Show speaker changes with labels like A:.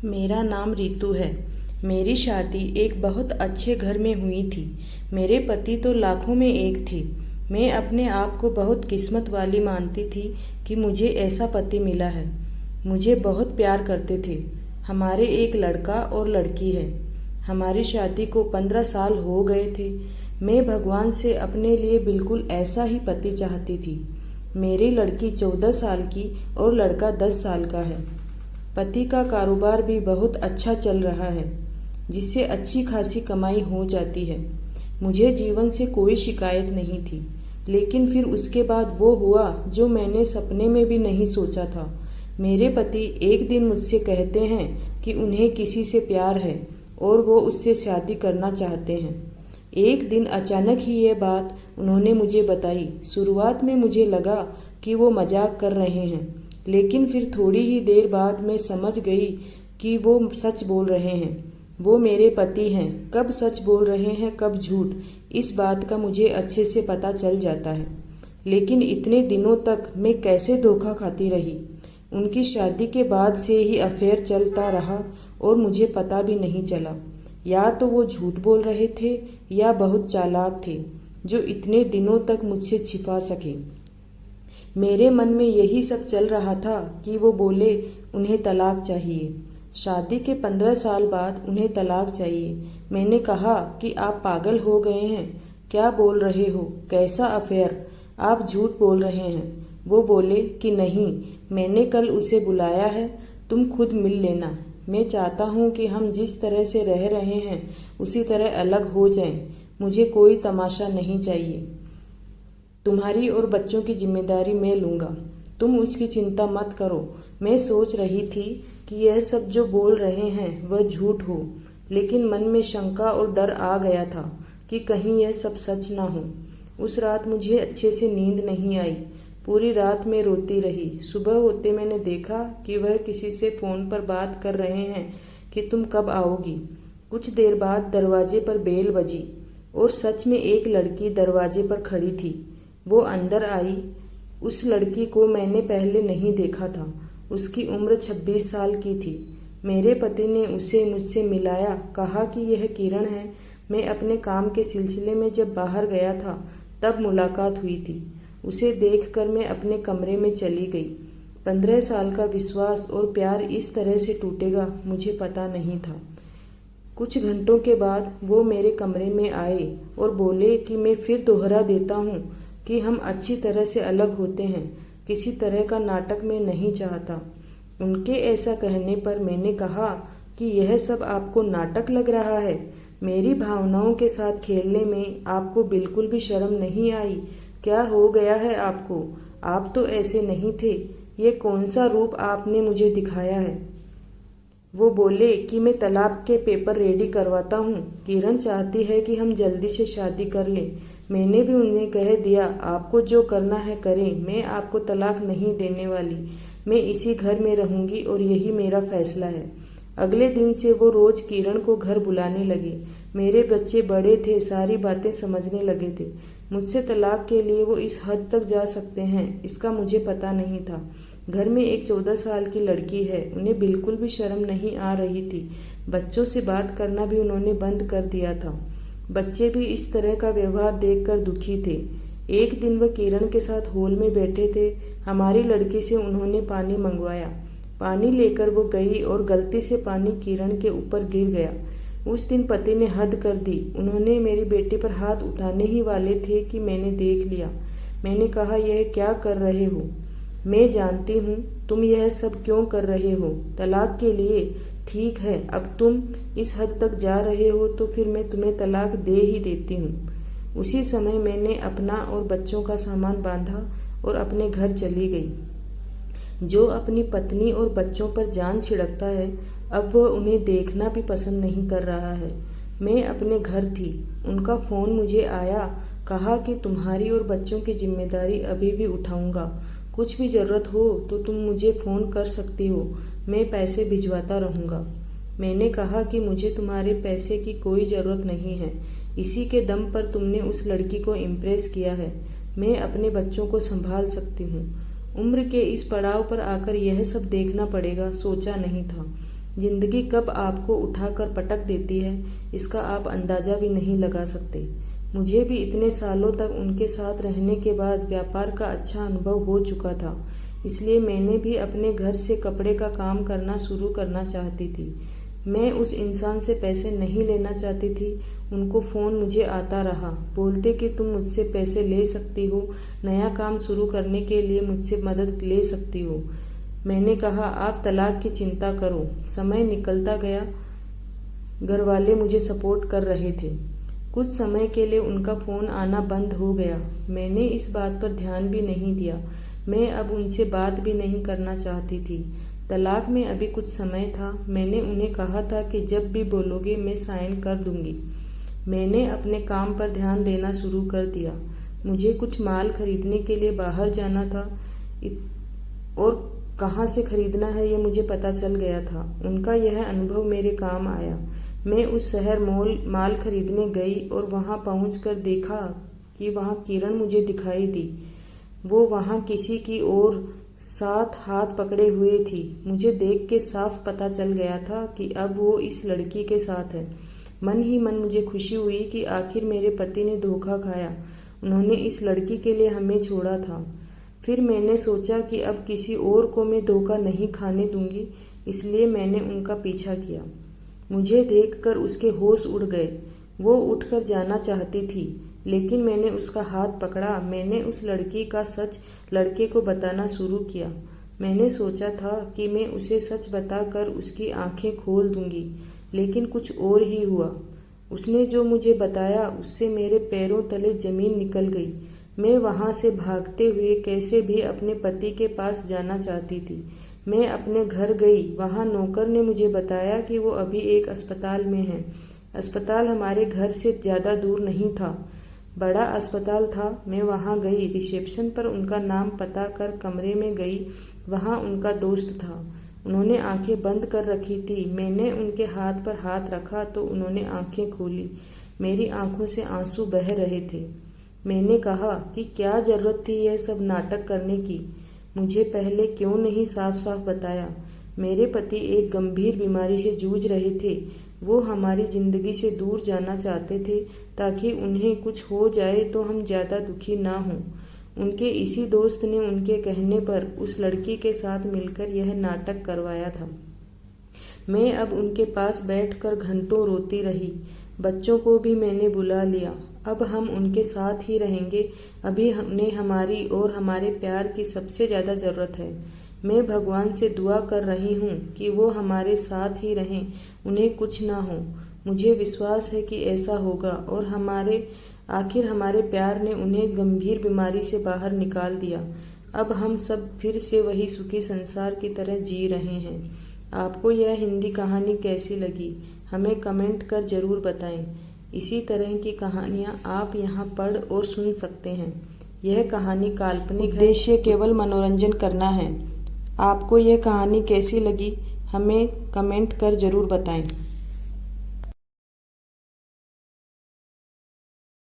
A: मेरा नाम रितु है। मेरी शादी एक बहुत अच्छे घर में हुई थी। मेरे पति तो लाखों में एक थे। मैं अपने आप को बहुत किस्मत वाली मानती थी कि मुझे ऐसा पति मिला है। मुझे बहुत प्यार करते थे। हमारे एक लड़का और लड़की है। हमारी शादी को 15 साल हो गए थे। मैं भगवान से अपने लिए बिल्कुल ऐसा ही पति चाहती थी। मेरी लड़की 14 साल की और लड़का 10 साल का है। पति का कारोबार भी बहुत अच्छा चल रहा है, जिससे अच्छी खासी कमाई हो जाती है। मुझे जीवन से कोई शिकायत नहीं थी। लेकिन फिर उसके बाद वो हुआ जो मैंने सपने में भी नहीं सोचा था। मेरे पति एक दिन मुझसे कहते हैं कि उन्हें किसी से प्यार है और वो उससे शादी करना चाहते हैं। एक दिन अचानक ही ये बात उन्होंने मुझे बताई। शुरुआत में मुझे लगा कि वो मजाक कर रहे हैं, लेकिन फिर थोड़ी ही देर बाद मैं समझ गई कि वो सच बोल रहे हैं। वो मेरे पति हैं। कब सच बोल रहे हैं कब झूठ, इस बात का मुझे अच्छे से पता चल जाता है। लेकिन इतने दिनों तक मैं कैसे धोखा खाती रही। उनकी शादी के बाद से ही अफेयर चलता रहा और मुझे पता भी नहीं चला। या तो वो झूठ बोल रहे थे या बहुत चालाक थे, जो इतने दिनों तक मुझसे छिपा सके। मेरे मन में यही सब चल रहा था कि वो बोले उन्हें तलाक चाहिए। शादी के 15 साल बाद उन्हें तलाक चाहिए। मैंने कहा कि आप पागल हो गए हैं, क्या बोल रहे हो, कैसा अफेयर, आप झूठ बोल रहे हैं। वो बोले कि नहीं, मैंने कल उसे बुलाया है, तुम खुद मिल लेना। मैं चाहता हूँ कि हम जिस तरह से रह रहे हैं उसी तरह अलग हो जाएं। मुझे कोई तमाशा नहीं चाहिए। तुम्हारी और बच्चों की जिम्मेदारी मैं लूँगा, तुम उसकी चिंता मत करो। मैं सोच रही थी कि यह सब जो बोल रहे हैं वह झूठ हो, लेकिन मन में शंका और डर आ गया था कि कहीं यह सब सच ना हो। उस रात मुझे अच्छे से नींद नहीं आई। पूरी रात मैं रोती रही। सुबह होते मैंने देखा कि वह किसी से फ़ोन पर बात कर रहे हैं कि तुम कब आओगी। कुछ देर बाद दरवाजे पर बेल बजी और सच में एक लड़की दरवाजे पर खड़ी थी। वो अंदर आई। उस लड़की को मैंने पहले नहीं देखा था। उसकी उम्र 26 साल की थी। मेरे पति ने उसे मुझसे मिलाया, कहा कि यह किरण है। मैं अपने काम के सिलसिले में जब बाहर गया था तब मुलाकात हुई थी। उसे देखकर मैं अपने कमरे में चली गई। 15 साल का विश्वास और प्यार इस तरह से टूटेगा मुझे पता नहीं था। कुछ घंटों के बाद वो मेरे कमरे में आए और बोले कि मैं फिर दोहरा देता हूँ कि हम अच्छी तरह से अलग होते हैं। किसी तरह का नाटक मैं नहीं चाहता। उनके ऐसा कहने पर मैंने कहा कि यह सब आपको नाटक लग रहा है। मेरी भावनाओं के साथ खेलने में आपको बिल्कुल भी शर्म नहीं आई। क्या हो गया है आपको? आप तो ऐसे नहीं थे। ये कौन सा रूप आपने मुझे दिखाया है? वो बोले कि मैं तलाक के पेपर रेडी करवाता हूँ। किरण चाहती है कि हम जल्दी से शादी कर लें। मैंने भी उन्हें कह दिया, आपको जो करना है करें, मैं आपको तलाक नहीं देने वाली। मैं इसी घर में रहूँगी और यही मेरा फैसला है। अगले दिन से वो रोज़ किरण को घर बुलाने लगे। मेरे बच्चे बड़े थे, सारी बातें समझने लगे थे। मुझसे तलाक के लिए वो इस हद तक जा सकते हैं, इसका मुझे पता नहीं था। घर में एक 14 साल की लड़की है। उन्हें बिल्कुल भी शर्म नहीं आ रही थी। बच्चों से बात करना भी उन्होंने बंद कर दिया था। बच्चे भी इस तरह का व्यवहार देखकर दुखी थे। एक दिन वह किरण के साथ हॉल में बैठे थे। हमारी लड़की से उन्होंने पानी मंगवाया। पानी लेकर वो गई और गलती से पानी किरण के ऊपर गिर गया। उस दिन पति ने हद कर दी। उन्होंने मेरी बेटी पर हाथ उठाने ही वाले थे कि मैंने देख लिया। मैंने कहा, यह क्या कर रहे हो? मैं जानती हूँ तुम यह सब क्यों कर रहे हो, तलाक के लिए। ठीक है, अब तुम इस हद तक जा रहे हो तो फिर मैं तुम्हें तलाक दे ही देती हूँ। उसी समय मैंने अपना और बच्चों का सामान बांधा और अपने घर चली गई। जो अपनी पत्नी और बच्चों पर जान छिड़कता है, अब वह उन्हें देखना भी पसंद नहीं कर रहा है। मैं अपने घर थी। उनका फ़ोन मुझे आया। कहा कि तुम्हारी और बच्चों की जिम्मेदारी अभी भी उठाऊंगा। कुछ भी ज़रूरत हो तो तुम मुझे फ़ोन कर सकती हो, मैं पैसे भिजवाता रहूँगा। मैंने कहा कि मुझे तुम्हारे पैसे की कोई ज़रूरत नहीं है। इसी के दम पर तुमने उस लड़की को इम्प्रेस किया है। मैं अपने बच्चों को संभाल सकती हूँ। उम्र के इस पड़ाव पर आकर यह सब देखना पड़ेगा, सोचा नहीं था। जिंदगी कब आपको उठाकर पटक देती है, इसका आप अंदाज़ा भी नहीं लगा सकते। मुझे भी इतने सालों तक उनके साथ रहने के बाद व्यापार का अच्छा अनुभव हो चुका था, इसलिए मैंने भी अपने घर से कपड़े का काम करना शुरू करना चाहती थी। मैं उस इंसान से पैसे नहीं लेना चाहती थी। उनको फ़ोन मुझे आता रहा, बोलते कि तुम मुझसे पैसे ले सकती हो, नया काम शुरू करने के लिए मुझसे मदद ले सकती हो। मैंने कहा, आप तलाक की चिंता करो। समय निकलता गया, घर वाले मुझे सपोर्ट कर रहे थे। कुछ समय के लिए उनका फ़ोन आना बंद हो गया। मैंने इस बात पर ध्यान भी नहीं दिया। मैं अब उनसे बात भी नहीं करना चाहती थी। तलाक में अभी कुछ समय था। मैंने उन्हें कहा था कि जब भी बोलोगे मैं साइन कर दूंगी। मैंने अपने काम पर ध्यान देना शुरू कर दिया। मुझे कुछ माल खरीदने के लिए बाहर जाना था और कहाँ से खरीदना है ये मुझे पता चल गया था। उनका यह अनुभव मेरे काम आया। मैं उस शहर माल खरीदने गई और वहाँ पहुँचकर देखा कि वहाँ किरण मुझे दिखाई दी। वो वहाँ किसी की और साथ हाथ पकड़े हुए थी। मुझे देख के साफ पता चल गया था कि अब वो इस लड़की के साथ है। मन ही मन मुझे खुशी हुई कि आखिर मेरे पति ने धोखा खाया। उन्होंने इस लड़की के लिए हमें छोड़ा था। फिर मैंने सोचा कि अब किसी और को मैं धोखा नहीं खाने दूंगी, इसलिए मैंने उनका पीछा किया। मुझे देखकर उसके होश उड़ गए। वो उठकर जाना चाहती थी, लेकिन मैंने उसका हाथ पकड़ा। मैंने उस लड़की का सच लड़के को बताना शुरू किया। मैंने सोचा था कि मैं उसे सच बताकर उसकी आंखें खोल दूंगी, लेकिन कुछ और ही हुआ। उसने जो मुझे बताया उससे मेरे पैरों तले जमीन निकल गई। मैं वहाँ से भागते हुए कैसे भी अपने पति के पास जाना चाहती थी। मैं अपने घर गई। वहाँ नौकर ने मुझे बताया कि वो अभी एक अस्पताल में है। अस्पताल हमारे घर से ज़्यादा दूर नहीं था, बड़ा अस्पताल था। मैं वहाँ गई। रिसेप्शन पर उनका नाम पता कर कमरे में गई। वहाँ उनका दोस्त था। उन्होंने आंखें बंद कर रखी थी। मैंने उनके हाथ पर हाथ रखा तो उन्होंने आंखें खोली। मेरी आंखों से आंसू बह रहे थे। मैंने कहा कि क्या ज़रूरत थी यह सब नाटक करने की? मुझे पहले क्यों नहीं साफ साफ बताया? मेरे पति एक गंभीर बीमारी से जूझ रहे थे। वो हमारी ज़िंदगी से दूर जाना चाहते थे ताकि उन्हें कुछ हो जाए तो हम ज़्यादा दुखी ना हों। उनके इसी दोस्त ने उनके कहने पर उस लड़की के साथ मिलकर यह नाटक करवाया था। मैं अब उनके पास बैठकर घंटों रोती रही। बच्चों को भी मैंने बुला लिया। अब हम उनके साथ ही रहेंगे। अभी उन्हें हमारी और हमारे प्यार की सबसे ज़्यादा ज़रूरत है। मैं भगवान से दुआ कर रही हूँ कि वो हमारे साथ ही रहें, उन्हें कुछ ना हो। मुझे विश्वास है कि ऐसा होगा और आखिर हमारे प्यार ने उन्हें गंभीर बीमारी से बाहर निकाल दिया। अब हम सब फिर से वही सुखी संसार की तरह जी रहे हैं। आपको यह हिंदी कहानी कैसी लगी, हमें कमेंट कर ज़रूर बताएं। इसी तरह की कहानियाँ आप यहाँ पढ़ और सुन सकते हैं। यह कहानी काल्पनिक है, उद्देश्य केवल मनोरंजन करना है। आपको यह कहानी कैसी लगी, हमें कमेंट कर ज़रूर बताएं।